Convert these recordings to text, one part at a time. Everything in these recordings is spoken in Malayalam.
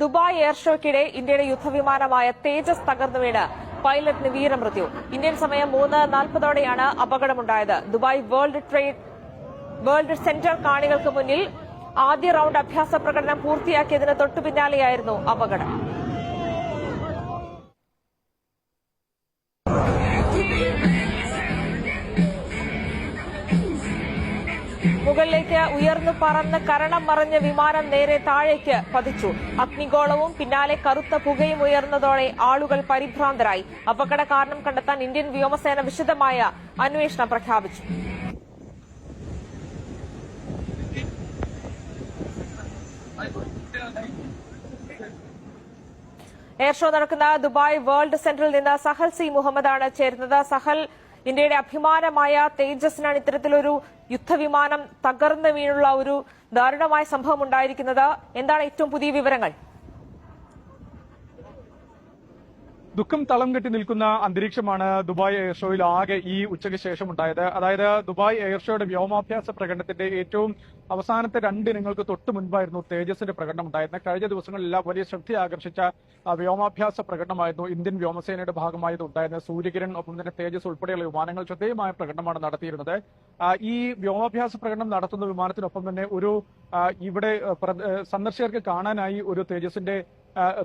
ദുബായ് എയർ ഷോയ്ക്കിടെ ഇന്ത്യയുടെ യുദ്ധവിമാനമായ തേജസ് തകർന്നു വീണ് പൈലറ്റിന് വീരമൃത്യു. ഇന്ത്യൻ സമയം 3:40ഓടെയാണ് അപകടമുണ്ടായത്. ദുബായ് വേൾഡ് സെന്റർ കാണികൾക്ക് മുന്നിൽ ആദ്യ റൌണ്ട് അഭ്യാസ പ്രകടനം പൂർത്തിയാക്കിയതിന് തൊട്ടുപിന്നാലെയായിരുന്നു അപകടം. മുകളിലേക്ക് ഉയർന്നു പറന്ന് കരണം മറിഞ്ഞ വിമാനം നേരെ താഴേക്ക് പതിച്ചു. അഗ്നിഗോളവും പിന്നാലെ കറുത്ത പുകയും ഉയർന്നതോടെ ആളുകൾ പരിഭ്രാന്തരായി. അപകട കാരണം കണ്ടെത്താൻ ഇന്ത്യൻ വ്യോമസേന വിശദമായ അന്വേഷണം പ്രഖ്യാപിച്ചു. എയർ ഷോ നടക്കുന്ന ദുബായ് വേൾഡ് സെന്ററിൽ നിന്ന് സഹൽ സി മുഹമ്മദാണ് ചേരുന്നത്. സഹൽ, ഇന്ത്യയുടെ അഭിമാനമായ തേജസിനാണ് ഇത്തരത്തിലൊരു യുദ്ധവിമാനം തകർന്നു വീണുള്ള ഒരു ദാരുണമായ സംഭവം ഉണ്ടായിരിക്കുന്നത്. എന്താണ് ഏറ്റവും പുതിയ വിവരങ്ങൾ? ദുഃഖം തളം കെട്ടി നിൽക്കുന്ന അന്തരീക്ഷമാണ് ദുബായ് എയർ ഷോയിൽ ആകെ ഈ ഉച്ചയ്ക്ക് ശേഷം ഉണ്ടായത്. അതായത് ദുബായ് എയർ ഷോയുടെ വ്യോമാഭ്യാസ പ്രകടനത്തിന്റെ ഏറ്റവും അവസാനത്തെ 2 ഇനങ്ങൾക്ക് തൊട്ട് മുൻപായിരുന്നു തേജസിന്റെ പ്രകടനം ഉണ്ടായിരുന്നത്. കഴിഞ്ഞ ദിവസങ്ങളിലെല്ലാം വലിയ ശ്രദ്ധ ആകർഷിച്ച വ്യോമാഭ്യാസ പ്രകടനമായിരുന്നു ഇന്ത്യൻ വ്യോമസേനയുടെ ഭാഗമായത് ഉണ്ടായിരുന്നത്. സൂര്യകിരൺ, ഒപ്പം തന്നെ തേജസ് ഉൾപ്പെടെയുള്ള വിമാനങ്ങൾ ശ്രദ്ധേയമായ പ്രകടനമാണ് നടത്തിയിരുന്നത്. ഈ വ്യോമാഭ്യാസ പ്രകടനം നടത്തുന്ന വിമാനത്തിനൊപ്പം തന്നെ ഒരു ഇവിടെ സന്ദർശകർക്ക് കാണാനായി ഒരു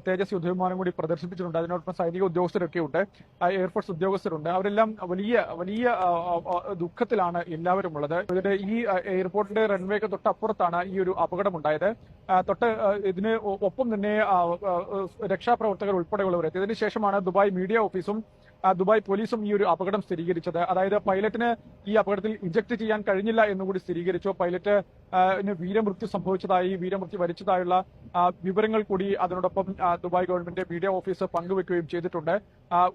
തേജസ് യുദ്ധവിമാനം കൂടി പ്രദർശിപ്പിച്ചിട്ടുണ്ട്. അതിനോടൊപ്പം സൈനിക ഉദ്യോഗസ്ഥരൊക്കെ ഉണ്ട്, എയർഫോഴ്സ് ഉദ്യോഗസ്ഥരുണ്ട്. അവരെല്ലാം വലിയ ദുഃഖത്തിലാണ് എല്ലാവരും ഉള്ളത്. ഇതിന്റെ ഈ എയർപോർട്ടിന്റെ റൺവേക്ക് തൊട്ടപ്പുറത്താണ് ഈ ഒരു അപകടമുണ്ടായത്. ഇതിന് ഒപ്പം തന്നെ രക്ഷാപ്രവർത്തകർ ഉൾപ്പെടെയുള്ളവർ എത്തി. ഇതിനുശേഷമാണ് ദുബായ് മീഡിയ ഓഫീസും ദുബായ് പോലീസും ഈ ഒരു അപകടം സ്ഥിരീകരിച്ചത്. അതായത് പൈലറ്റിന് ഈ അപകടത്തിൽ ഇഞ്ചക്ട് ചെയ്യാൻ കഴിഞ്ഞില്ല എന്നുകൂടി സ്ഥിരീകരിച്ചു. പൈലറ്റിന് വീരമൃത്യു വരിച്ചതായുള്ള വിവരങ്ങൾ കൂടി അതിനോടൊപ്പം ദുബായ് ഗവൺമെന്റ് മീഡിയ ഓഫീസ് പങ്കുവെക്കുകയും ചെയ്തിട്ടുണ്ട്.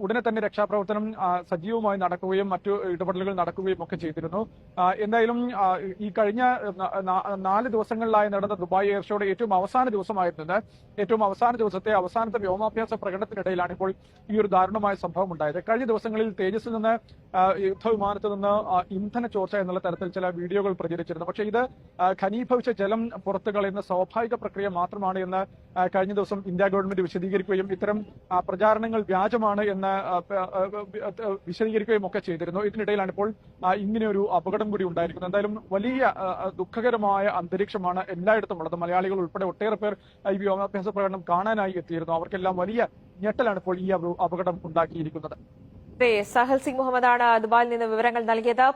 ഉടനെ തന്നെ രക്ഷാപ്രവർത്തനം സജീവമായി നടക്കുകയും മറ്റു ഇടപെടലുകൾ നടക്കുകയും ഒക്കെ ചെയ്തിരുന്നു. എന്തായാലും ഈ കഴിഞ്ഞ 4 ദിവസങ്ങളിലായി നടന്ന ദുബായ് എയർ ഷോയുടെ ഏറ്റവും അവസാന ദിവസത്തെ അവസാനത്തെ വ്യോമാഭ്യാസ പ്രകടനത്തിനിടയിലാണ് ഇപ്പോൾ ഈ ഒരു ദാരുണമായ സംഭവം ഉണ്ടായത്. കഴിഞ്ഞ ദിവസങ്ങളിൽ തേജസിൽ നിന്ന് യുദ്ധവിമാനത്തിൽ നിന്ന് ഇന്ധന ചോർച്ച എന്നുള്ള തരത്തിൽ ചില വീഡിയോകൾ പ്രചരിച്ചിരുന്നു. പക്ഷേ ഇത് ഘനീഭവിച്ച ജലം പുറത്തു കളയുന്ന സ്വാഭാവിക പ്രക്രിയ മാത്രമാണ് എന്ന് കഴിഞ്ഞ ദിവസം ഇന്ത്യ ഗവൺമെന്റ് വിശദീകരിക്കുകയും ഇത്തരം പ്രചാരണങ്ങൾ വ്യാജമാണ് എന്ന് വിശദീകരിക്കുകയും ഒക്കെ ചെയ്തിരുന്നു. ഇതിനിടയിലാണ് ഇപ്പോൾ ഇങ്ങനെ ഒരു അപകടം കൂടി ഉണ്ടായിരിക്കുന്നത്. എന്തായാലും വലിയ ദുഃഖകരമായ അന്തരീക്ഷമാണ് എല്ലായിടത്തും ഉള്ളത്. മലയാളികൾ ഉൾപ്പെടെ ഒട്ടേറെ പേർ ഈ വ്യോമാഭ്യാസ പ്രകടനം കാണാനായി എത്തിയിരുന്നു. അവർക്കെല്ലാം വലിയ ഞെട്ടലാണ് ഇപ്പോൾ ഈ അപകടം ഉണ്ടാക്കിയിരിക്കുന്നത്. സഹൽ സിംഗ് മുഹമ്മദാണ് ദുബായിൽ നിന്ന് വിവരങ്ങൾ നൽകിയത്.